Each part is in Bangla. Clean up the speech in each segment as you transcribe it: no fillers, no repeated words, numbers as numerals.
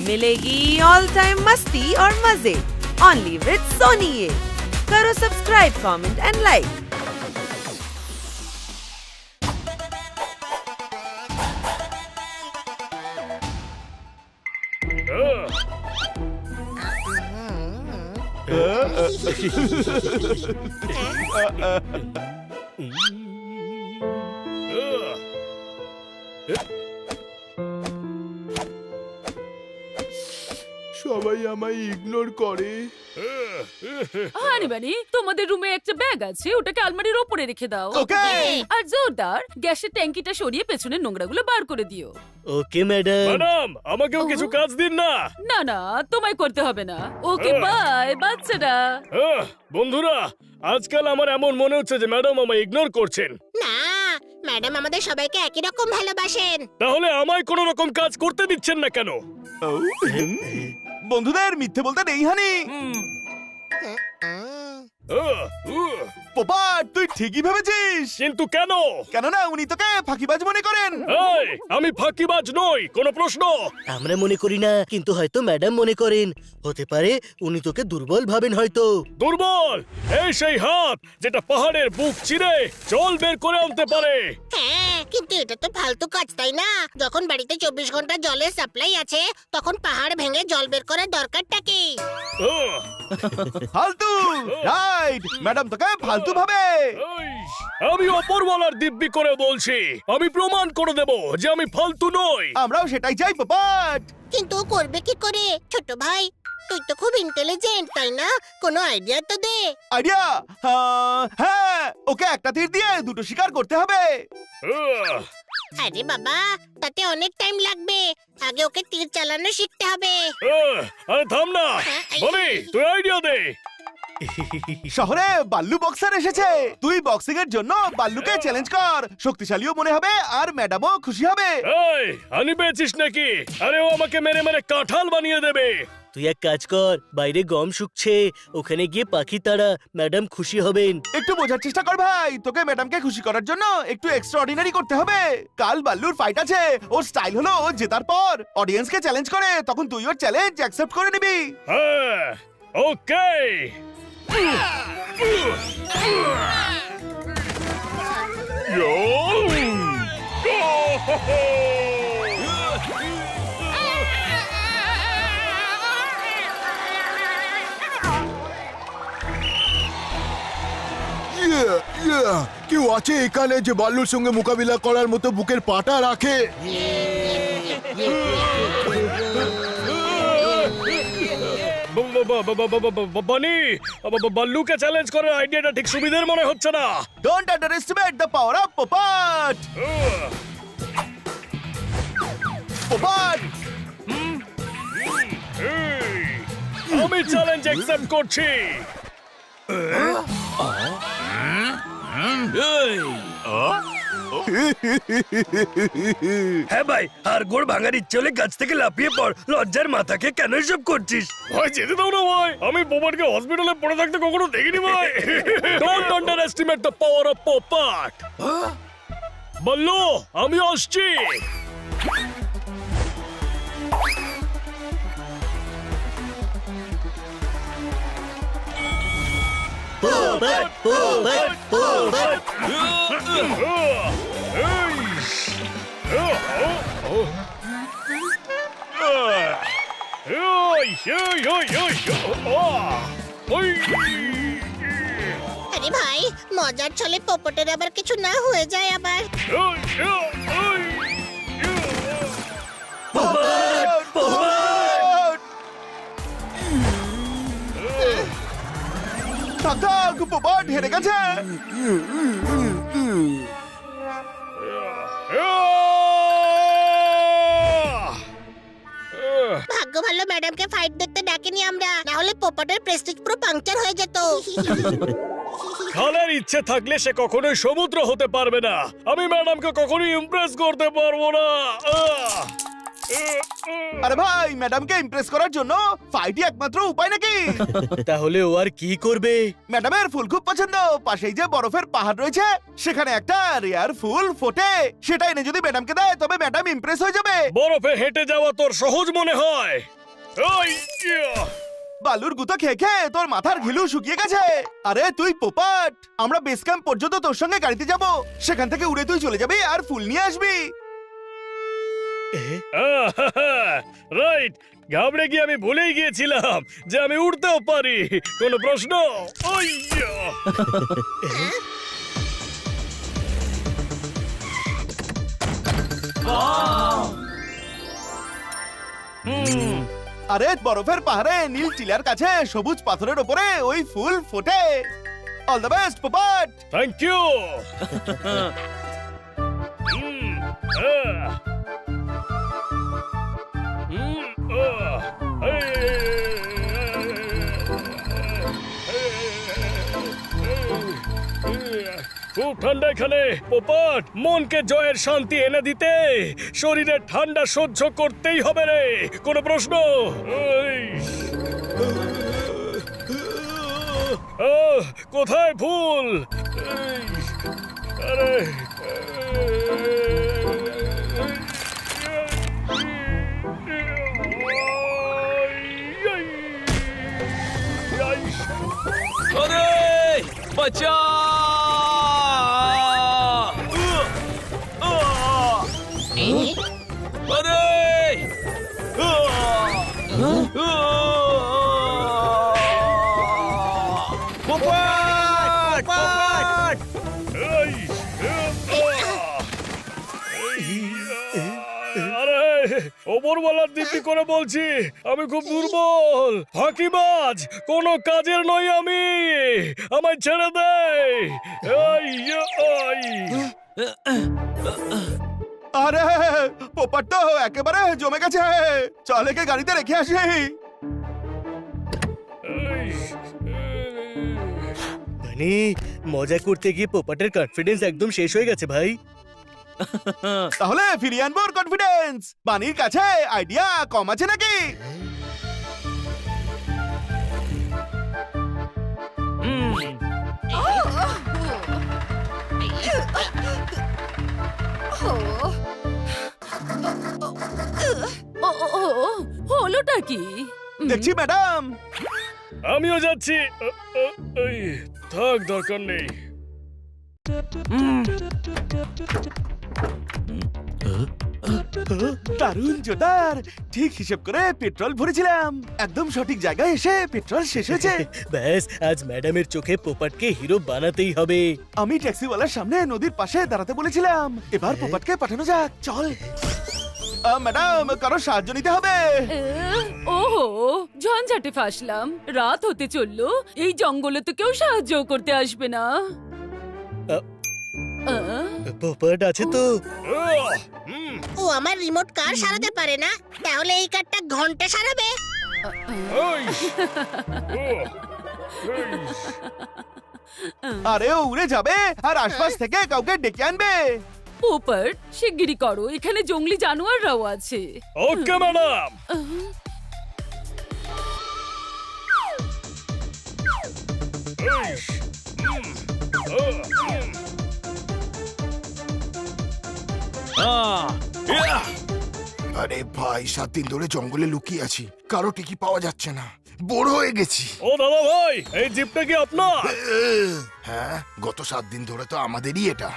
मिलेगी ऑल टाइम मस्ती और मजे ओनली विद सोनी ये। करो सब्सक्राइब, कमेंट एंड लाइक। সবাই আমায় ইগনোর করে। হানিবানি, তোমাদের রুমে একটা ব্যাগ আছে, ওটাকে আলমারির ওপরে রেখে দাও। ওকে। আর জোরদার গ্যাসের ট্যাঙ্কিটা সরিয়ে পেছনের নোংরাগুলো বার করে দিও। Okay madam. ম্যাডাম, আমাকেও কিছু কাজ দিন না। না না, তোমায় করতে হবে না। ওকে বাই বাচ্চারা। বন্ধুরা, আজকাল আমার এমন মনে হচ্ছে যে ম্যাডাম আমায় ইগনোর করছেন। না, ম্যাডাম আমাদের সবাইকে একই রকম ভালোবাসেন। তাহলে আমায় কোনো রকম কাজ করতে দিচ্ছেন না কেন? বন্ধুদের মিথ্যে বলতে নেই হানি। পোপাট, তুই ঠিকই ভেবেছিস। কিন্তু কেন? কেননা উনি তোকে ফাঁকিবাজ মনে করেন। এই, আমি ফাঁকিবাজ নই। কোনো প্রশ্ন? আমরা মনে করি না, কিন্তু হয়তো ম্যাডাম মনে করেন। হতে পারে উনি তোকে দুর্বল ভাবেন হয়তো। দুর্বল? এই সেই হাত যেটা পাহাড়ের বুক চিরে জল বের করে আনতে পারে। হ্যাঁ, কিন্তু এটা তো ফালতু কাজ, তাই না? যখন বাড়িতে 24 ঘন্টা জলের সাপ্লাই আছে, তখন পাহাড় ভেঙে জল বের করার দরকারটা কি? ফালতু, রাইট। ম্যাডাম তোকে ফালতু ভাবে। আমি অপরওয়ালার দিব্যি করে বলছি, আমি প্রমাণ করে দেব যে আমি ফালতু নই। আমরাও সেটাই চাই পোপাট। কিন্তু করবে কি করে? ছোট ভাই, তুই তো খুব ইন্টেলিজেন্ট, তাই না? কোনো আইডিয়া তো দে। আইডিয়া? হ্যাঁ, ওকে একটা তীর দিয়ে দুটো শিকার করতে হবে। আরে বাবা, তাতে অনেক টাইম লাগবে। আগে ওকে তীর চালানো শিখতে হবে। আরে থাম না, বলি তুই আইডিয়া দে। শহরে বাল্লু বক্সার এসেছে। তুই বক্সিং এর জন্য বাল্লুকে চ্যালেঞ্জ কর। শক্তিশালীও মনে হবে আর ম্যাডামও খুশি হবে। এই, হানি পেয়েছিস নাকি? আরে ও আমাকে মেরে মেরে কাঁঠাল বানিয়ে দেবে। তুই এক কাজ কর, বাইরে গম শুকছে, ওখানে গিয়ে পাখি তাড়া, ম্যাডাম খুশি হবেন। একটু বোঝার চেষ্টা কর ভাই, তোকে ম্যাডামকে খুশি করার জন্য একটু এক্সট্রাঅর্ডিনারি করতে হবে। কাল বাল্লুর ফাইট আছে। ওর স্টাইল হলো ও জেতার পর অডিয়েন্সকে চ্যালেঞ্জ করে, তখন তুই ওর চ্যালেঞ্জ অ্যাকসেপ্ট করে নিবি। হ্যাঁ, ওকে। কেউ আছে এখানে যে বাল্লুর সঙ্গে মোকাবিলা করার মতো বুকের পাটা রাখে? বানি, বাল্লুকে চ্যালেঞ্জ করার আইডিয়াটা ঠিক সুবিধার মনে হচ্ছে না। Don't underestimate the power of Popat. Popat, আমি চ্যালেঞ্জ অ্যাকসেপ্ট করছি। হ্যাঁ ভাই, আর গোড় ভাঙার ইচ্ছে হলে গাছ থেকে লাফিয়ে পড়। লজ্জার মাথাকে কেন এসব করছিস? ভাই যেতে দাও না ভাই, আমি পোপাটকে হসপিটালে পড়ে থাকতে কখনো দেখিনি ভাই। Don't underestimate the power of Popat. Ballu, আমি আসছি। পোপাট, পোপাট, পোপাট। আরে ভাই, মজার ছলে পোপটের আবার কিছু না হয়ে যায় আবার। পোপাট, পোপাট। থাক থাক, পোপাট হেরে গেছে। ভাগ্য ভালো ম্যাডামকে ফাইট দেখতে ডাকিনি আমরা, না হলে পোপটের প্রেস্টিজ পুরো পাংচার হয়ে যেত। খালের ইচ্ছে থাকলে সে কখনোই সমুদ্র হতে পারবে না। আমি ম্যাডামকে কখনোই ইমপ্রেস করতে পারবো না। আরে ভাই, ম্যাডামকে ইমপ্রেস করার জন্য ফাইটই একমাত্র উপায় নাকি? তাহলে ও আর কি করবে? ম্যাডামের ফুল খুব পছন্দ। পাশেই যে বরফের পাহাড় রয়েছে, সেখানে একটা রেয়ার ফুল ফোটে। সেটা এনে যদি ম্যাডামকে দেয়, তবে ম্যাডাম ইমপ্রেস হয়ে যাবে। বরফে হেঁটে যাওয়া তোর সহজ মনে হয়? ওই ইয়া। বালুর গুঁতো খেয়ে খেয়ে তোর মাথার ঘিলু শুকিয়ে গেছে। আরে তুই পোপট, আমরা বেস ক্যাম্প পর্যন্ত তোর সঙ্গে গাড়িতে যাব, সেখান থেকে উড়ে তুই চলে যাবি আর ফুল নিয়ে আসবি। রাইট, ঘাবড়ে গিয়ে আমি ভুলেই গিয়েছিলাম যে আমি উড়তেও পারি। কোনো প্রশ্ন? ওই ইয়া। আরে বরফের পাহাড়ে নীল টিলার কাছে সবুজ পাথরের উপরে ওই ফুল ফোটে। All the best Popat. Thank you. খুব ঠান্ডা এখানে পোপট, মনকে জয়ের শান্তি এনে দিতে শরীরের ঠান্ডা সহ্য করতেই হবে রে। কোনো প্রশ্ন? কোথায় ফুল? আরে বাঁচা! ওপরওয়ালার দিব্যি করে বলছি, আমি খুব দুর্বল, ফাঁকিবাজ, কোনো কাজের নই আমি। আমায় ছেড়ে দে। আরে পোপট তো একেবারে জমে গেছে, চল একে গাড়িতে রেখে আসি। মানে মজা করতে গিয়ে পোপটের কনফিডেন্স একদম শেষ হয়ে গেছে ভাই। তাহলে ফিরিয়ে আনবো ওর কনফিডেন্স। বানির কাছে আইডিয়া কম আছে নাকি? হলোটা কি? দেখছি ম্যাডাম। আমিও যাচ্ছি। থাক, দরকার নেই। দারুণ জোদার, ঠিক হিসেব করে পেট্রোল ভরেছিলাম, একদম সঠিক জায়গায় এসে পেট্রোল শেষ হয়েছে। ব্যাস, আজ ম্যাডামের চোখে পোপটকে হিরো বানাতেই হবে। আমি ট্যাক্সিওয়ালার সামনে নদীর পাশে দাঁড়াতে বলেছিলাম, এবার পোপটকে পাঠানো যাক। চল। ম্যাডাম, কারো সাহায্য নিতে হবে। ওহো, ঝঞ্ঝাটে ফাঁসলাম। রাত হতে চললো, এই জঙ্গলে তো কেউ সাহায্য করতে আসবে না। পোপট আছে তো? ও আমার রিমোট কার সারাতে পারে না, তাহলে এই কারটা ঘন্টা সারাবে। আরে ও উড়ে যাবে আর আশপাশ থেকে কাউকে ডেকে আনবে। পোপট, শিগগিরই করো, এখানে জঙ্গলি জানোয়াররাও আছে। Okay madam. আরে ভাই, 7 দিন ধরে জঙ্গলে লুকিয়ে আছি, কারো টিকি পাওয়া যাচ্ছে না, বড় হয়ে গেছি। ও দাদা ভাই, এই জিপটা কি আপনার? হ্যাঁ, গত 7 দিন ধরে তো আমাদেরই এটা।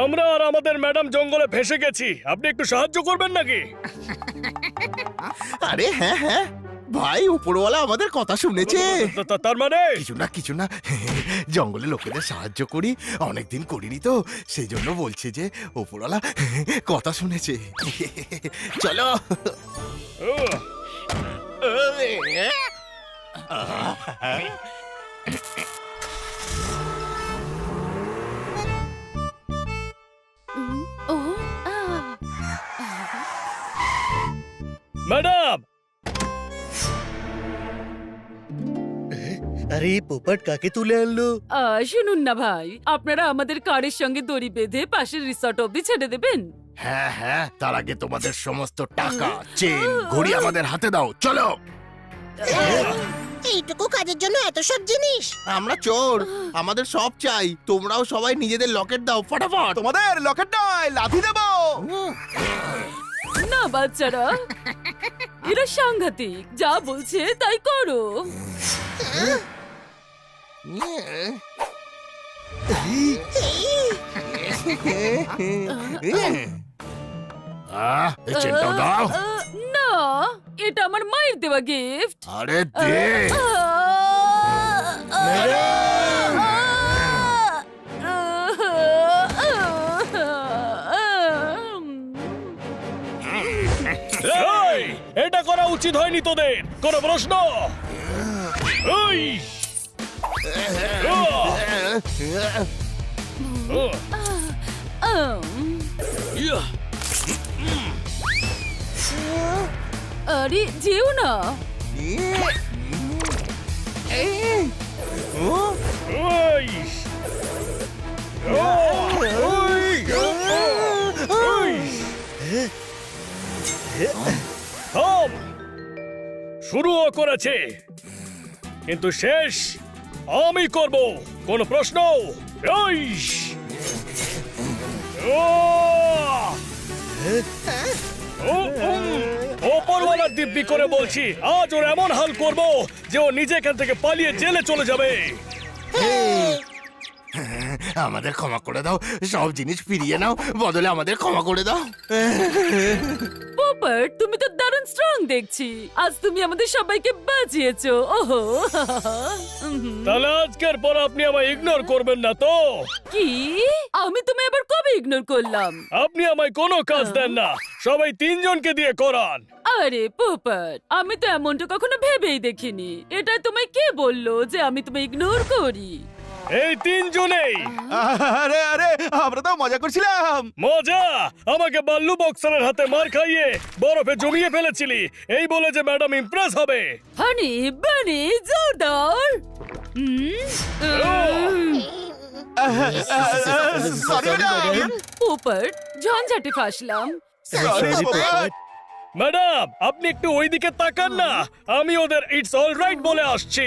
আমরা আর আমাদের ম্যাডাম জঙ্গলে ফেসে গেছি, আপনি একটু সাহায্য করবেন নাকি? আরে হ্যাঁ হ্যাঁ ভাই, উপরওয়ালা আমাদের কথা শুনেছে। তার মানে? কিছু না, জঙ্গলে লোকেদের সাহায্য করি, অনেকদিন করিনি তো, সেই জন্য বলছে যে উপরওয়ালা কথা শুনেছে। চলো। ম্যাডাম! আরে পোপট কাকে তুলে আনলো? শুনুন না ভাই, আপনারা আমাদের কারের সঙ্গে দড়ি বেঁধে পাশের রিসর্ট অব্দি ছেড়ে দেবেন। হ্যাঁ হ্যাঁ, তার আগে তোমাদের সমস্ত টাকা, চেন, ঘড়ি আমাদের হাতে দাও। চলো। এইটুকু কাজের জন্য এত সব জিনিস? আমরা চোর, আমাদের সব চাই। তোমরাও সবাই নিজেদের লকেট দাও ফটাফট। তোমাদের লকেট নয়, লাথি দেবো। না বাচ্চারা, এরা সাংঘাতিক, যা বলছে তাই করো। এই চেনটাও দাও। না, এটা আমার মায়ের দেওয়া গিফট। আরে দে। এই, এটা করা উচিত হয়নি তোদের। কোনো প্রশ্ন? এই! ইয়া! আরে যেও না। এই! থাম! শুরুও করেছে, কিন্তু শেষ আমি করব। কোন প্রশ্ন? ওপরওয়ালার দিব্যি করে বলছি, আজ ওর এমন হাল করব যে ও নিজে এখান থেকে পালিয়ে জেলে চলে যাবে। আমাদের ক্ষমা করে দাও, সব জিনিস ফিরিয়ে নাও, বদলে আমাদের ক্ষমা করে দাও। পপার, তুমি তো দারুণ স্ট্রং দেখছি। আজ তুমি আমাদের সবাইকে বাঁচিয়েছো। ওহো, তাহলে আজকের পর আপনি আমায় ইগনোর করবেন না তো? কি? আমি তুমি আবার কবে ইগনোর করলাম? আপনি আমায় কোনো কাজ দেন না, সবাই তিনজনকে দিয়ে করান। আরে পপার, আমি তো এমনটা কখনো ভেবেই দেখিনি। এটা তোমায় কে বললো যে আমি তোমায় ইগনোর করি? এই তিনজনেই। আরে আরে আমরা তো মজা করছিলাম। মজা? আমাকে বাল্লু বক্সারের হাতে মার খাইয়ে বরফে জমিয়ে ফেলেছিলি, এই বলে যে ম্যাডাম ইমপ্রেস হবে। হানি বানি জোরদার। Sorry madam. পপার, ঝঞ্ঝাটে ফাঁসলাম। ম্যাডাম, আপনি একটু ওইদিকে তাকান না, আমি ওদের ইটস অল রাইট বলে আসছি।